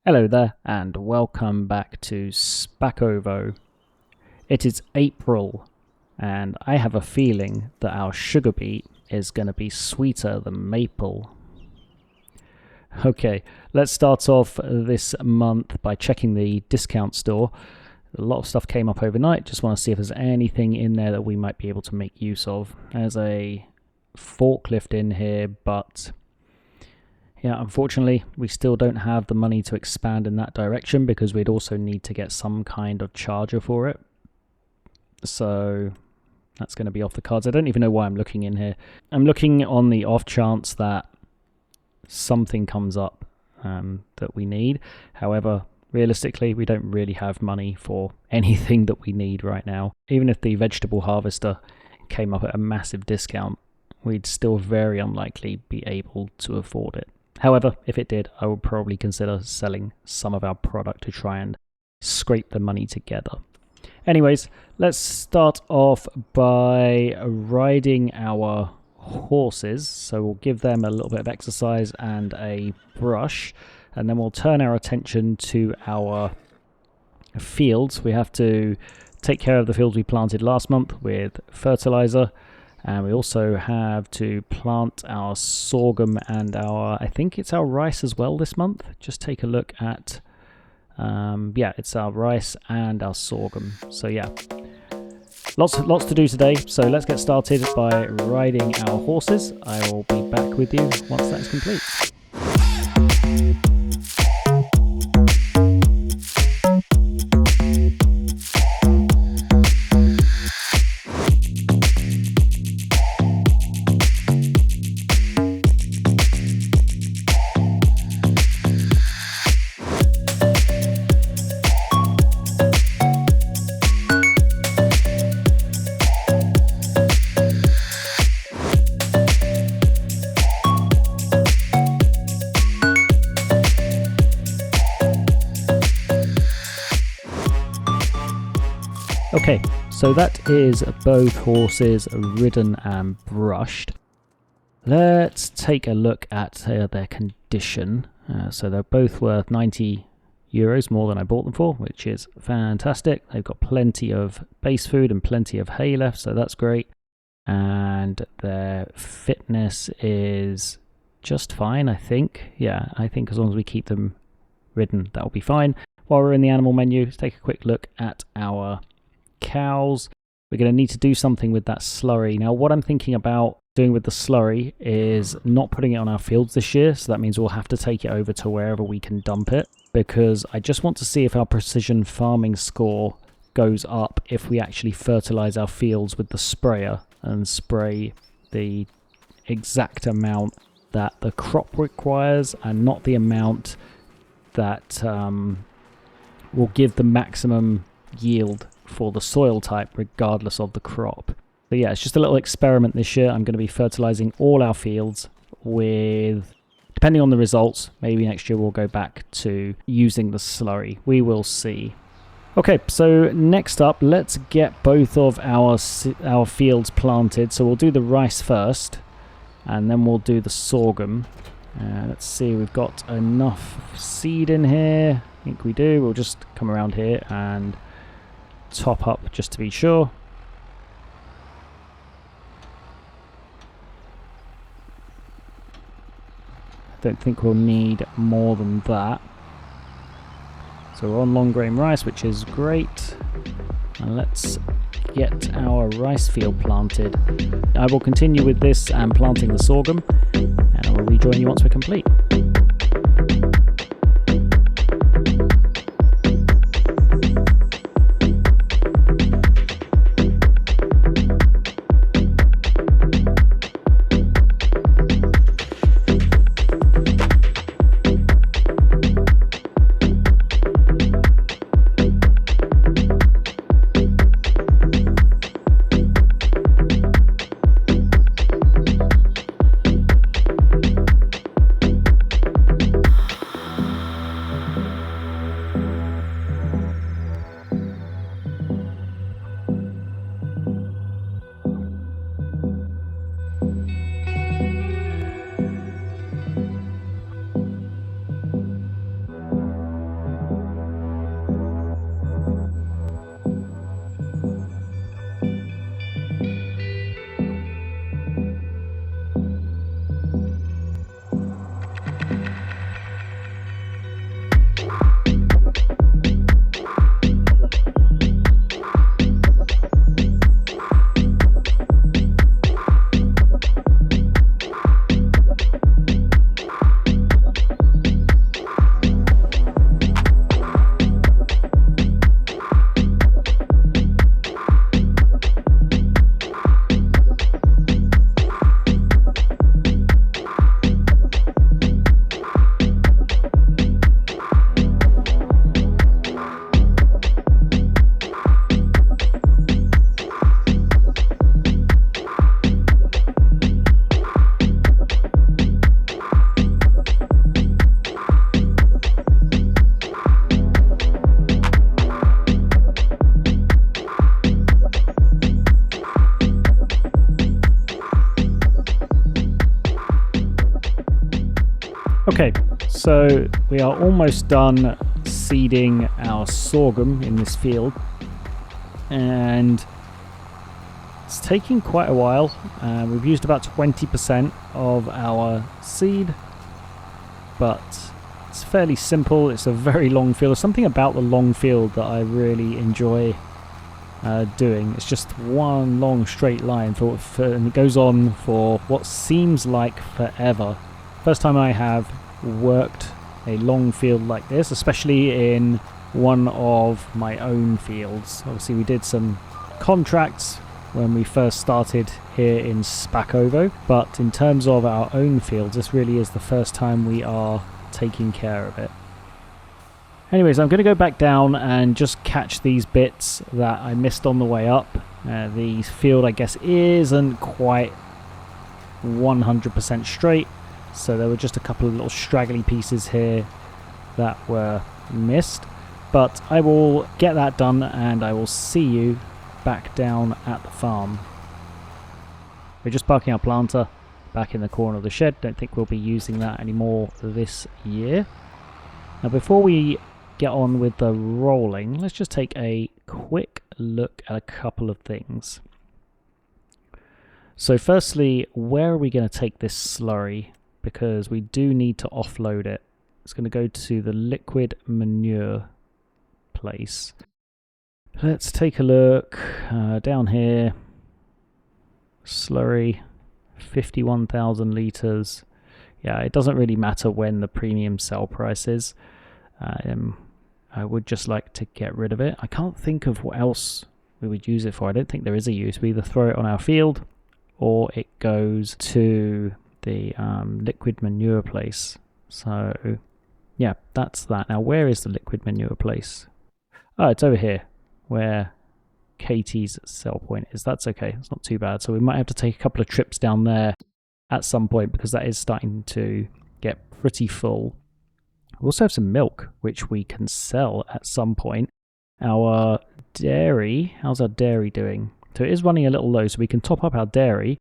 Hello there and welcome back to Szpakowo. It is April and I have a feeling that our sugar beet is going to be sweeter than maple. Okay, let's start off this month by checking the discount store. A lot of stuff came up overnight, just want to see if there's anything in there that we might be able to make use of. There's a forklift in here, but yeah, unfortunately, we still don't have the money to expand in that direction because we'd also need to get some kind of charger for it. So that's going to be off the cards. I don't even know why I'm looking in here. I'm looking on the off chance that something comes up that we need. However, realistically, we don't really have money for anything that we need right now. Even if the vegetable harvester came up at a massive discount, we'd still very unlikely be able to afford it. However, if it did, I would probably consider selling some of our product to try and scrape the money together. Anyways, let's start off by riding our horses. So we'll give them a little bit of exercise and a brush, and then we'll turn our attention to our fields. We have to take care of the fields we planted last month with fertilizer. And we also have to plant our sorghum and I think it's our rice as well this month. Just take a look at, it's our rice and our sorghum. So yeah, lots to do today. So let's get started by riding our horses. I will be back with you once that's complete. Okay, so that is both horses ridden and brushed. Let's take a look at their condition. So they're both worth €90 more than I bought them for, which is fantastic. They've got plenty of base food and plenty of hay left, so that's great. And their fitness is just fine, I think. Yeah, I think as long as we keep them ridden, that'll be fine. While we're in the animal menu, let's take a quick look at our cows. We're going to need to do something with that slurry. Now, what I'm thinking about doing with the slurry is not putting it on our fields this year, so that means we'll have to take it over to wherever we can dump it, because I just want to see if our precision farming score goes up if we actually fertilize our fields with the sprayer and spray the exact amount that the crop requires and not the amount that will give the maximum yield for the soil type regardless of the crop. So yeah, it's just a little experiment this year. I'm going to be fertilizing all our fields with, depending on the results, maybe next year we'll go back to using the slurry. We will see. Okay, so next up, let's get both of our fields planted. So we'll do the rice first and then we'll do the sorghum. Let's see, we've got enough seed in here. I think we do. We'll just come around here and top up just to be sure. I don't think we'll need more than that. So we're on long grain rice, which is great. And let's get our rice field planted. I will continue with this and planting the sorghum, and I will rejoin you once we're complete. Okay, so we are almost done seeding our sorghum in this field, and it's taking quite a while. We've used about 20% of our seed, but it's fairly simple. It's a very long field. There's something about the long field that I really enjoy doing. It's just one long straight line and it goes on for what seems like forever. First time I have worked a long field like this, especially in one of my own fields. Obviously we did some contracts when we first started here in Szpakowo, but in terms of our own fields, this really is the first time we are taking care of it. Anyways, I'm going to go back down and just catch these bits that I missed on the way up. The field, I guess, isn't quite 100% straight, so there were just a couple of little straggly pieces here that were missed. But I will get that done and I will see you back down at the farm. We're just parking our planter back in the corner of the shed. Don't think we'll be using that anymore this year. Now before we get on with the rolling, let's just take a quick look at a couple of things. So firstly, where are we going to take this slurry? Because we do need to offload it. It's going to go to the liquid manure place. Let's take a look down here. Slurry, 51,000 litres. Yeah, it doesn't really matter when the premium sell price is. I would just like to get rid of it. I can't think of what else we would use it for. I don't think there is a use. We either throw it on our field or it goes to the liquid manure place. So yeah, that's that. Now where is the liquid manure place? Oh, it's over here where Katie's sell point is. That's okay, it's not too bad. So we might have to take a couple of trips down there at some point because that is starting to get pretty full. We also have some milk which we can sell at some point. Our dairy, how's our dairy doing? So it is running a little low, so we can top up our dairy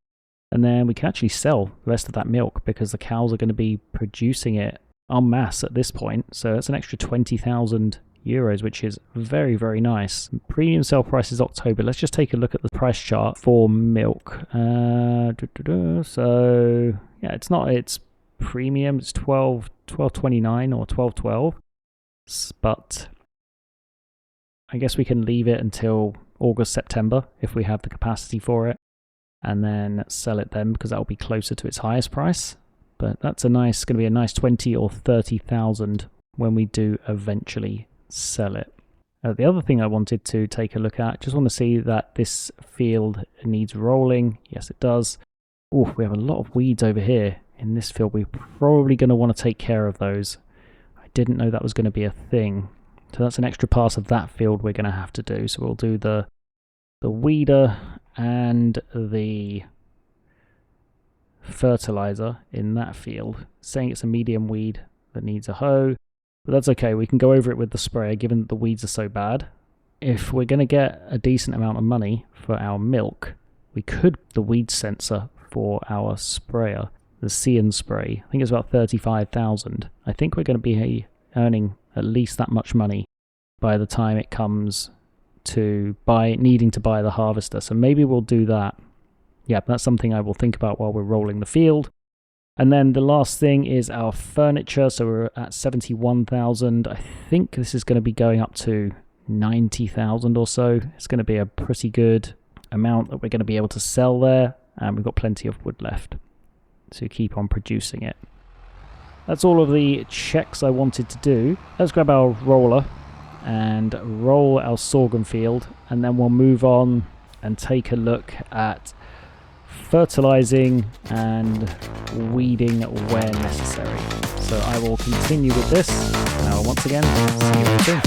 and then we can actually sell the rest of that milk because the cows are going to be producing it en masse at this point. So that's an extra 20,000 euros, which is very, very nice. Premium sale price is October. Let's just take a look at the price chart for milk. So yeah, it's premium. It's 12.29 or 12.12, but I guess we can leave it until August, September if we have the capacity for it, and then sell it then because that will be closer to its highest price. But that's going to be a nice 20 or 30,000 when we do eventually sell it. The other thing I wanted to take a look at, just want to see that this field needs rolling. Yes, it does. Oh, we have a lot of weeds over here in this field. We're probably going to want to take care of those. I didn't know that was going to be a thing. So that's an extra pass of that field we're going to have to do. So we'll do the weeder and the fertilizer in that field. Saying it's a medium weed that needs a hoe. But that's okay, we can go over it with the sprayer given that the weeds are so bad. If we're going to get a decent amount of money for our milk, we could the weed sensor for our sprayer, the Cian spray. I think it's about 35,000. I think we're going to be earning at least that much money by the time it comes to needing to buy the harvester. So maybe we'll do that. Yeah, that's something I will think about while we're rolling the field. And then the last thing is our furniture. So we're at 71,000. I think this is going to be going up to 90,000 or so. It's going to be a pretty good amount that we're going to be able to sell there. And we've got plenty of wood left to keep on producing it. That's all of the checks I wanted to do. Let's grab our roller and roll our sorghum field. And then we'll move on and take a look at fertilizing and weeding where necessary. So I will continue with this. Now once again, see you very soon.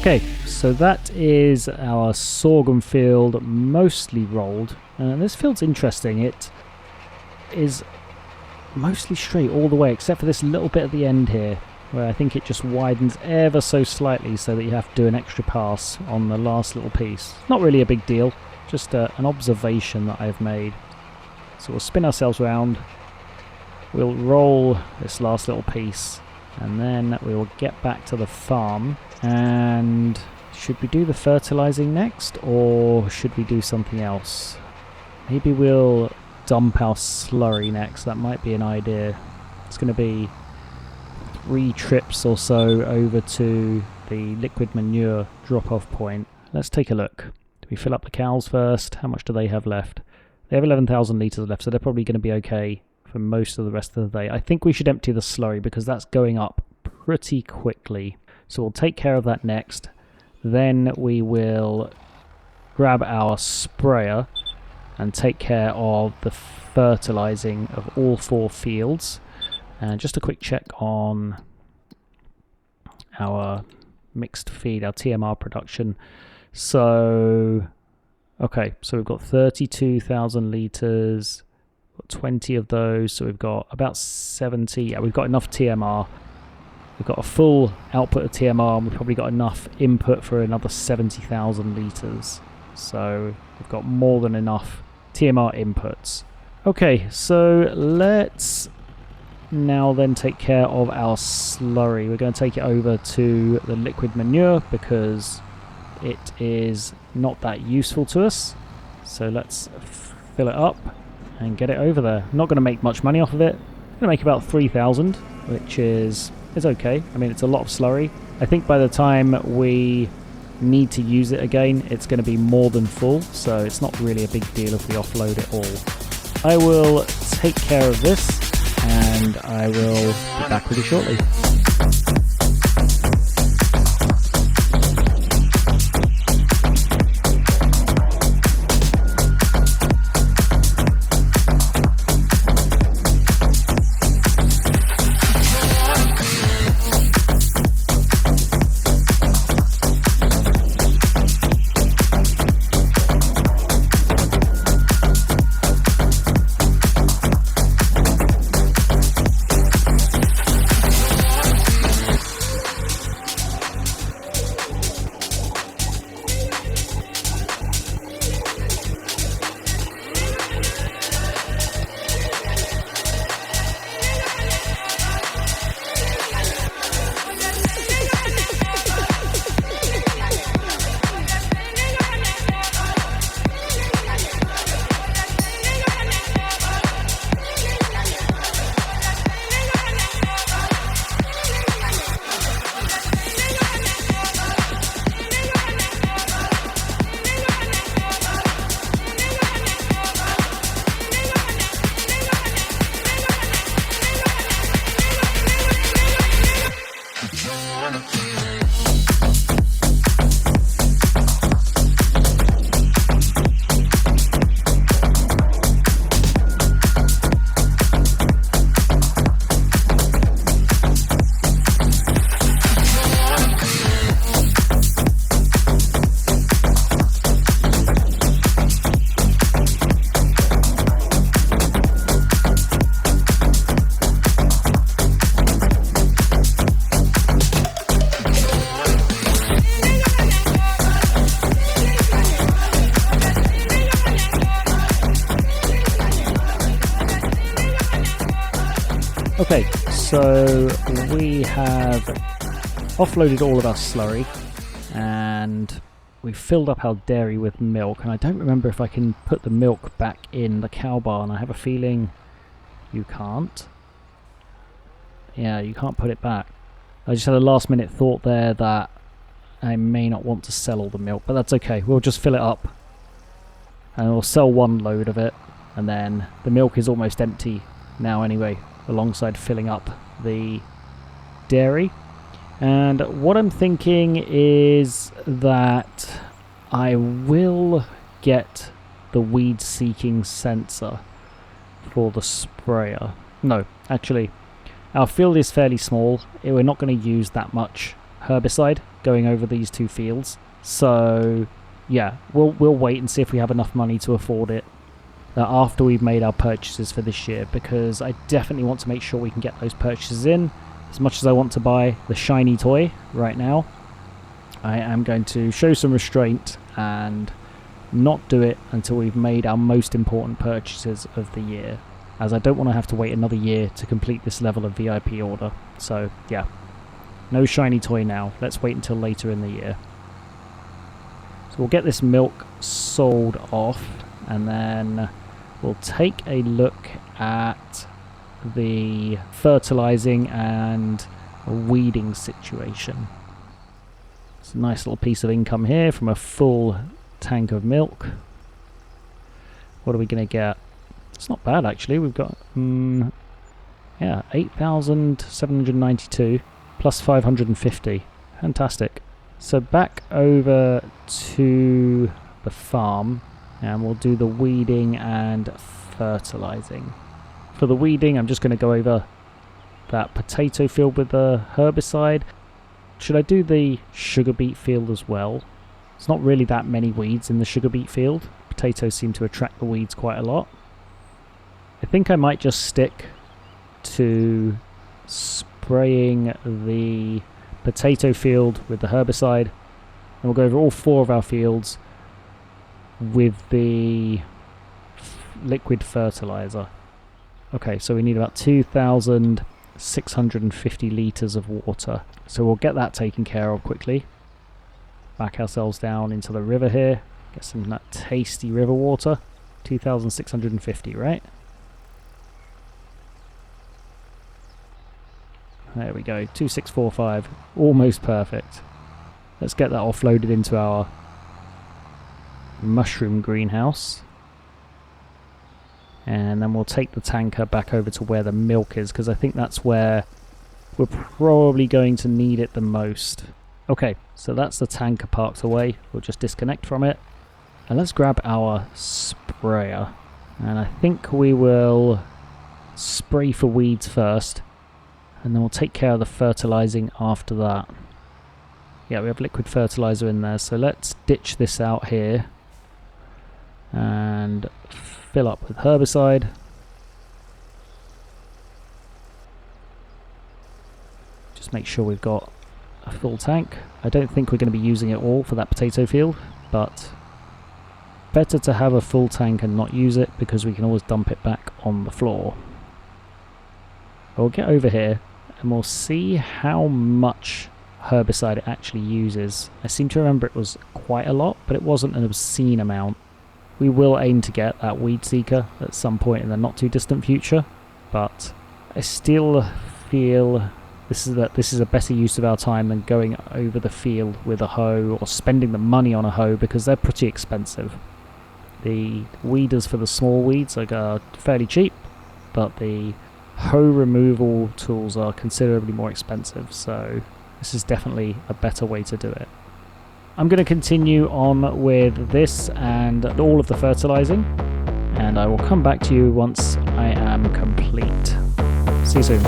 Okay, so that is our sorghum field mostly rolled. This field's interesting. It is mostly straight all the way, except for this little bit at the end here, where I think it just widens ever so slightly so that you have to do an extra pass on the last little piece. Not really a big deal, just an observation that I've made. So we'll spin ourselves around, we'll roll this last little piece, and then we will get back to the farm. And should we do the fertilizing next, or should we do something else? Maybe we'll dump our slurry next. That might be an idea. It's going to be 3 trips or so over to the liquid manure drop-off point. Let's take a look. Do we fill up the cows first? How much do they have left? They have 11,000 litres left, so they're probably going to be okay for most of the rest of the day. I think we should empty the slurry because that's going up pretty quickly. So we'll take care of that next. Then we will grab our sprayer and take care of the fertilizing of all 4 fields. And just a quick check on our mixed feed, our TMR production. So, okay, so we've got 32,000 litres, 20 of those, so we've got about 70. Yeah, we've got enough TMR. We've got a full output of TMR, and we've probably got enough input for another 70,000 litres. So we've got more than enough TMR inputs. Okay, so let's now then take care of our slurry. We're going to take it over to the liquid manure because it is not that useful to us. So let's fill it up and get it over there. I'm not going to make much money off of it. I'm going to make about 3,000, which is okay. I mean, it's a lot of slurry. I think by the time we need to use it again, it's going to be more than full, so it's not really a big deal if we offload it all. I will take care of this, and I will be back with you shortly. Okay, so we have offloaded all of our slurry and we've filled up our dairy with milk, and I don't remember if I can put the milk back in the cow barn. I have a feeling you can't. Yeah, you can't put it back. I just had a last minute thought there that I may not want to sell all the milk, but that's okay. We'll just fill it up and we'll sell 1 load of it, and then the milk is almost empty now anyway, alongside filling up the dairy. And what I'm thinking is that I will get the weed seeking sensor for the sprayer. No, actually, our field is fairly small. We're not going to use that much herbicide, going over these two fields. So yeah, we'll wait and see if we have enough money to afford it after we've made our purchases for this year, because I definitely want to make sure we can get those purchases in. As much as I want to buy the shiny toy right now, I am going to show some restraint and not do it until we've made our most important purchases of the year, as I don't want to have to wait another year to complete this level of VIP order. So yeah, no shiny toy now. Let's wait until later in the year. So we'll get this milk sold off, and then we'll take a look at the fertilizing and weeding situation. It's a nice little piece of income here from a full tank of milk. What are we going to get? It's not bad actually. We've got yeah, 8,792 plus 550. Fantastic. So back over to the farm, and we'll do the weeding and fertilizing. For the weeding, I'm just going to go over that potato field with the herbicide. Should I do the sugar beet field as well? It's not really that many weeds in the sugar beet field. Potatoes seem to attract the weeds quite a lot. I think I might just stick to spraying the potato field with the herbicide, and we'll go over all 4 of our fields with the liquid fertilizer. Okay, so we need about 2,650 litres of water. So we'll get that taken care of quickly. Back ourselves down into the river here. Get some of that tasty river water. 2,650, right? There we go, 2,645. Almost perfect. Let's get that offloaded into our mushroom greenhouse. And then we'll take the tanker back over to where the milk is, because I think that's where we're probably going to need it the most. Okay, so that's the tanker parked away. We'll just disconnect from it. And let's grab our sprayer. And I think we will spray for weeds first, and then we'll take care of the fertilizing after that. Yeah, we have liquid fertilizer in there, so let's ditch this out here and fill up with herbicide. Just make sure we've got a full tank. I don't think we're going to be using it all for that potato field, but better to have a full tank and not use it, because we can always dump it back on the floor. We'll get over here and we'll see how much herbicide it actually uses. I seem to remember it was quite a lot, but it wasn't an obscene amount. We will aim to get that weed seeker at some point in the not too distant future, but I still feel this is a better use of our time than going over the field with a hoe or spending the money on a hoe, because they're pretty expensive. The weeders for the small weeds are fairly cheap, but the hoe removal tools are considerably more expensive, so this is definitely a better way to do it. I'm going to continue on with this and all of the fertilizing, and I will come back to you once I am complete. See you soon.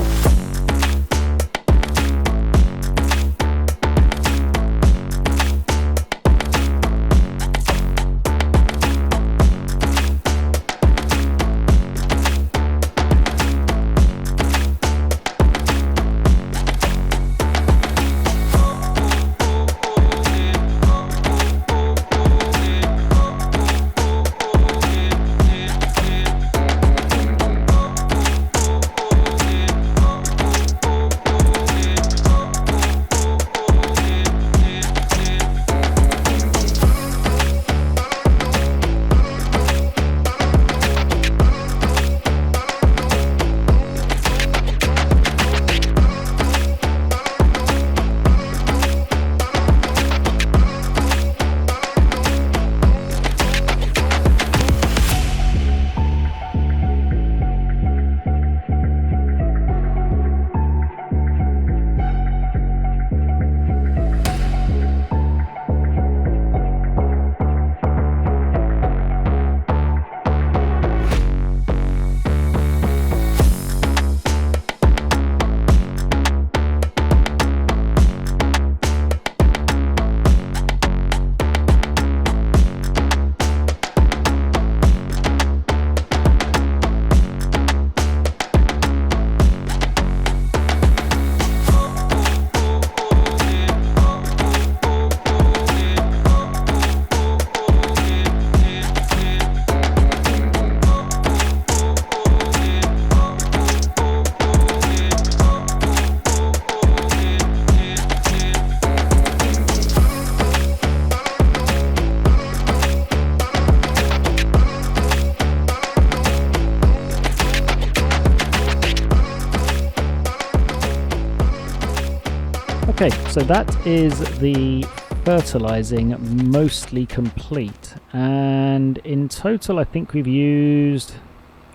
Okay, so that is the fertilizing mostly complete, and in total I think we've used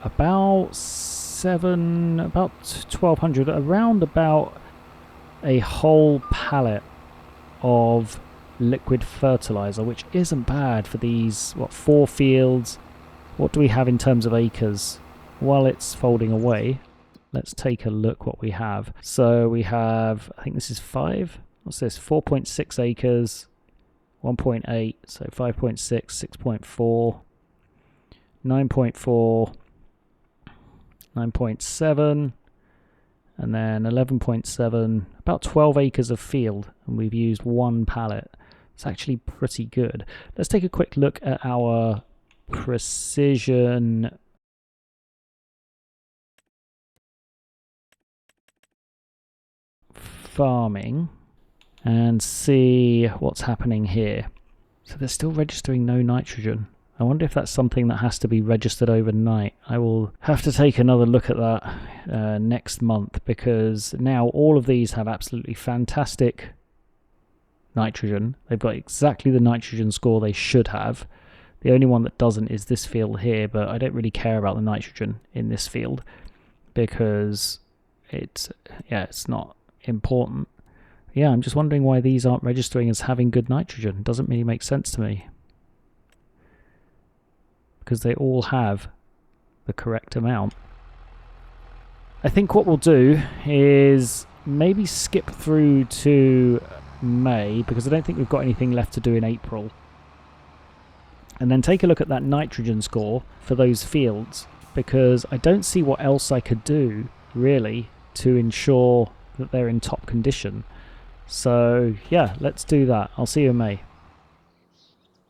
about 1200, around about a whole pallet of liquid fertilizer, which isn't bad for these, 4 fields. What do we have in terms of acres? While it's folding away, let's take a look what we have. So we have, I think this is 5. What's this? 4.6 acres, 1.8, so 5.6, 6.4, 9.4, 9.7, and then 11.7, about 12 acres of field, and we've used 1 pallet. It's actually pretty good. Let's take a quick look at our precision farming and see what's happening here. So they're still registering no nitrogen. I wonder if that's something that has to be registered overnight. I will have to take another look at that next month, because now all of these have absolutely fantastic nitrogen. They've got exactly the nitrogen score they should have. The only one that doesn't is this field here, but I don't really care about the nitrogen in this field because it's not important. Yeah, I'm just wondering why these aren't registering as having good nitrogen. It doesn't really make sense to me, because they all have the correct amount. I think what we'll do is maybe skip through to May, because I don't think we've got anything left to do in April, and then take a look at that nitrogen score for those fields, because I don't see what else I could do really to ensure that they're in top condition. So yeah, let's do that. I'll see you in May.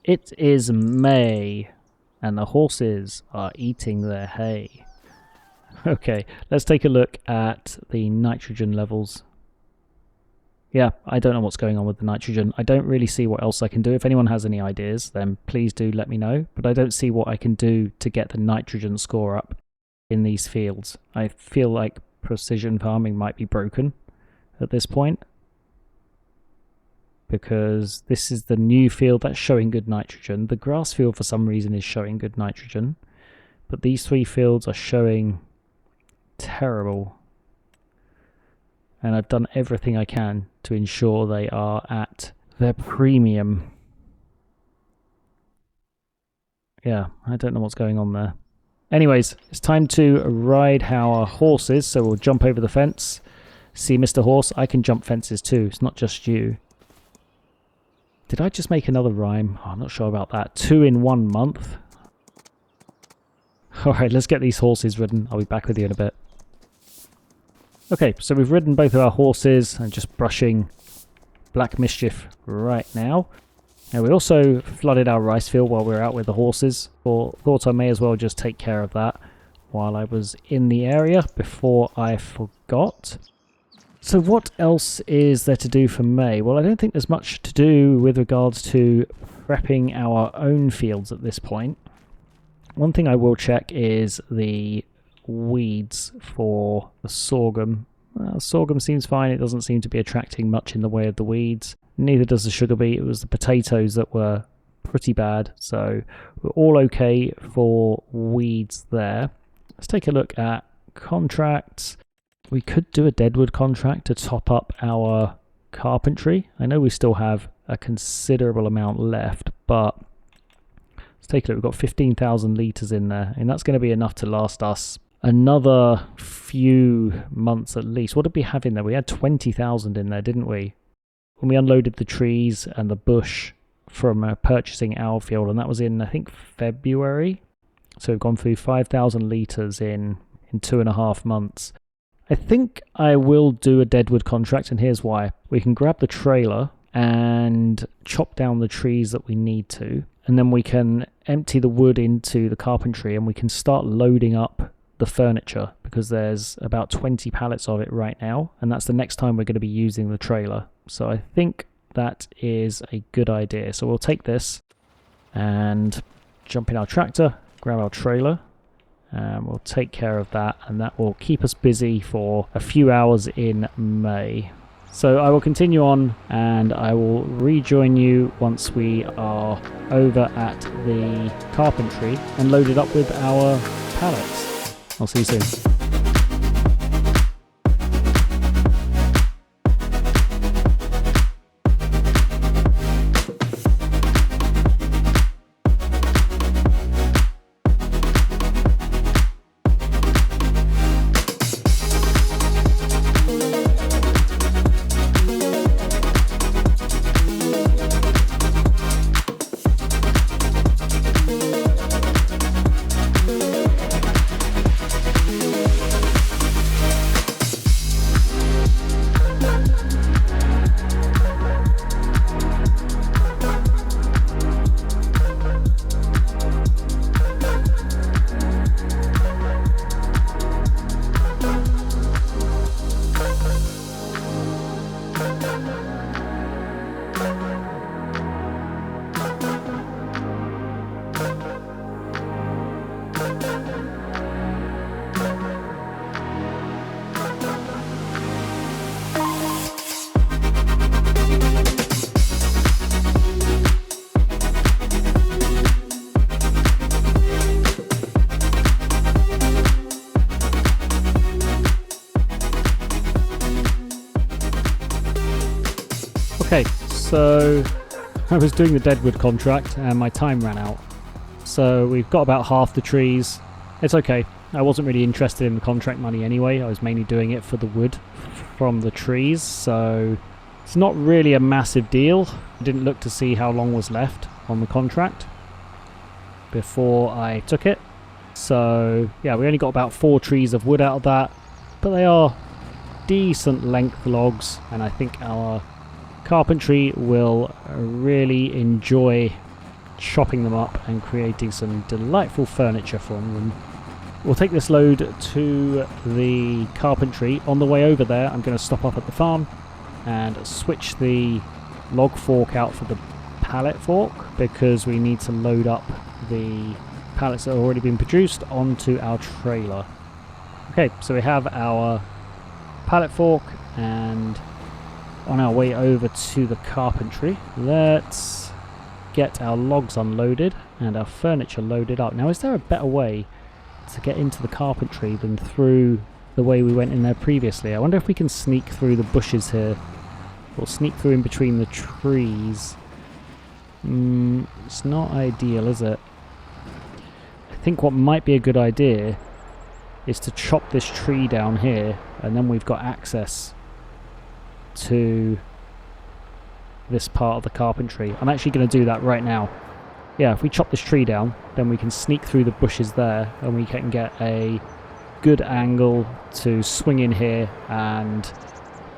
It is May, and the horses are eating their hay. Okay, let's take a look at the nitrogen levels. Yeah, I don't know what's going on with the nitrogen. I don't really see what else I can do. If anyone has any ideas, then please do let me know. But I don't see what I can do to get the nitrogen score up in these fields. I feel like precision farming might be broken at this point, because this is the new field that's showing good nitrogen. The grass field for some reason is showing good nitrogen, but these 3 fields are showing terrible. And I've done everything I can to ensure they are at their premium. Yeah, I don't know what's going on there. Anyways, it's time to ride our horses, so we'll jump over the fence. See, Mr. Horse, I can jump fences too. It's not just you. Did I just make another rhyme? Oh, I'm not sure about that. 2 in 1 month. Alright, let's get these horses ridden. I'll be back with you in a bit. Okay, so we've ridden both of our horses and just brushing black mischief right now. Now, we also flooded our rice field while we were out with the horses. Thought I may as well just take care of that while I was in the area before I forgot. So what else is there to do for May? Well, I don't think there's much to do with regards to prepping our own fields at this point. One thing I will check is the weeds for the sorghum. Sorghum seems fine. It doesn't seem to be attracting much in the way of the weeds. Neither does the sugar beet. It was the potatoes that were pretty bad. So we're all okay for weeds there. Let's take a look at contracts. We could do a deadwood contract to top up our carpentry. I know we still have a considerable amount left, but let's take a look. We've got 15,000 litres in there, and that's going to be enough to last us another few months at least. What did we have in there? We had 20,000 in there, didn't we? When we unloaded the trees and the bush from purchasing our field, and that was in, I think, February. So we've gone through 5,000 litres in 2.5 months. I think I will do a deadwood contract, and here's why. We can grab the trailer and chop down the trees that we need to, and then we can empty the wood into the carpentry, and we can start loading up the furniture, because there's about 20 pallets of it right now, and that's the next time we're going to be using the trailer. So I think that is a good idea. So we'll take this and jump in our tractor, grab our trailer, and we'll take care of that, and that will keep us busy for a few hours in May. So I will continue on and I will rejoin you once we are over at the carpentry and loaded up with our pallets. I'll see you soon. Okay, so I was doing the deadwood contract and my time ran out. So we've got about half the trees. It's okay. I wasn't really interested in the contract money anyway. I was mainly doing it for the wood from the trees. So it's not really a massive deal. I didn't look to see how long was left on the contract before I took it. So yeah, we only got about 4 trees of wood out of that. But they are decent length logs. And I think our carpentry will really enjoy chopping them up and creating some delightful furniture from them. We'll take this load to the carpentry. On the way over there, I'm going to stop up at the farm and switch the log fork out for the pallet fork because we need to load up the pallets that have already been produced onto our trailer. Okay, so we have our pallet fork and on our way over to the carpentry, let's get our logs unloaded and our furniture loaded up. Now, is there a better way to get into the carpentry than through the way we went in there previously? I wonder if we can sneak through the bushes here or sneak through in between the trees. It's not ideal, is it? I think what might be a good idea is to chop this tree down here and then we've got access to this part of the carpentry. I'm actually going to do that right now. Yeah, if we chop this tree down, then we can sneak through the bushes there and we can get a good angle to swing in here and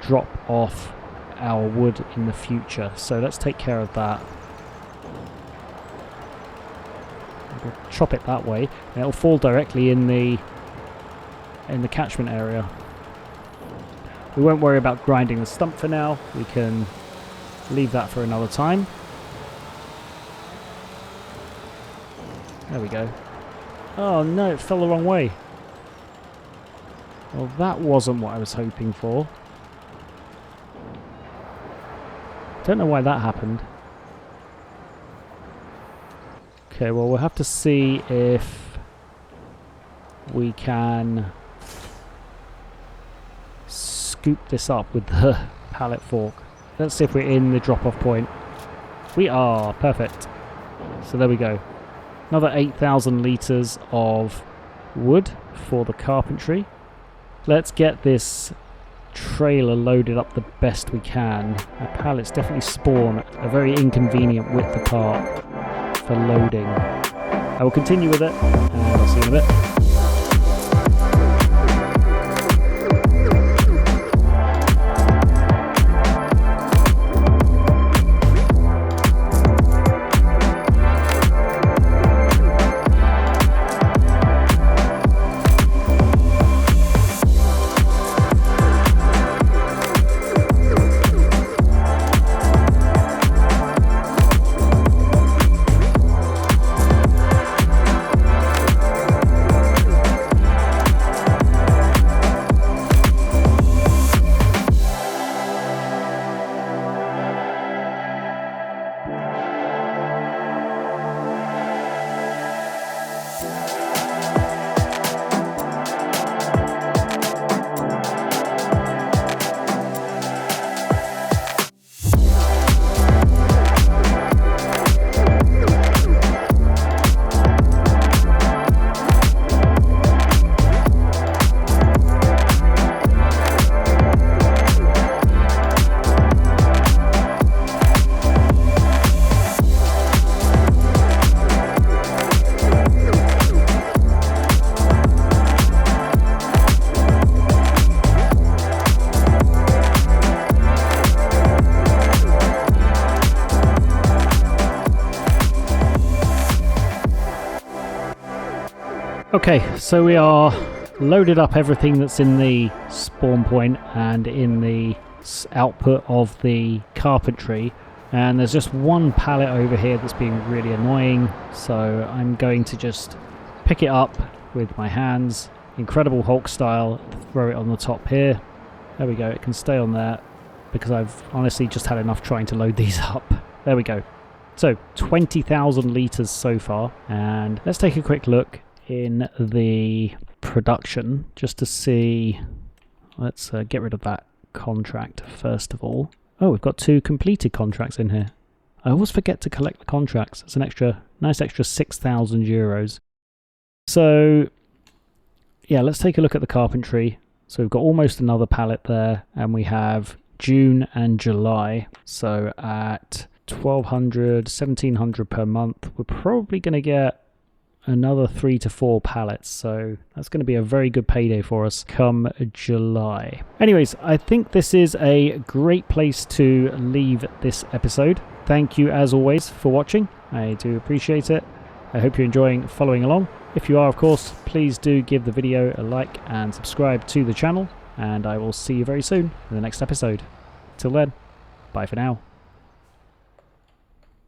drop off our wood in the future. So let's take care of that. We'll chop it that way and it'll fall directly in the catchment area. We won't worry about grinding the stump for now. We can leave that for another time. There we go. Oh no, it fell the wrong way. Well, that wasn't what I was hoping for. Don't know why that happened. Okay, well, we'll have to see if we can scoop this up with the pallet fork. Let's see if we're in the drop-off point. We are. Perfect. So there we go. Another 8,000 litres of wood for the carpentry. Let's get this trailer loaded up the best we can. The pallets definitely spawn a very inconvenient width apart for loading. I will continue with it and I'll see you in a bit. Okay, so we are loaded up everything that's in the spawn point and in the output of the carpentry, and there's just one pallet over here that's being really annoying, so I'm going to just pick it up with my hands, Incredible Hulk style, throw it on the top here. There we go, it can stay on there because I've honestly just had enough trying to load these up. There we go. So 20,000 litres so far, and let's take a quick look in the production just to see. Let's get rid of that contract first of all. Oh, we've got 2 completed contracts in here. I always forget to collect the contracts. It's an nice extra 6,000 euros. So yeah, let's take a look at the carpentry. So we've got almost another pallet there, and we have June and July. So at 1,200, 1,700 per month, we're probably going to get another 3 to 4 pallets, so that's going to be a very good payday for us come July. Anyways, I think this is a great place to leave this episode. Thank you as always for watching. I do appreciate it. I hope you're enjoying following along. If you are, of course, please do give the video a like and subscribe to the channel, and I will see you very soon in the next episode. Till then, bye for now.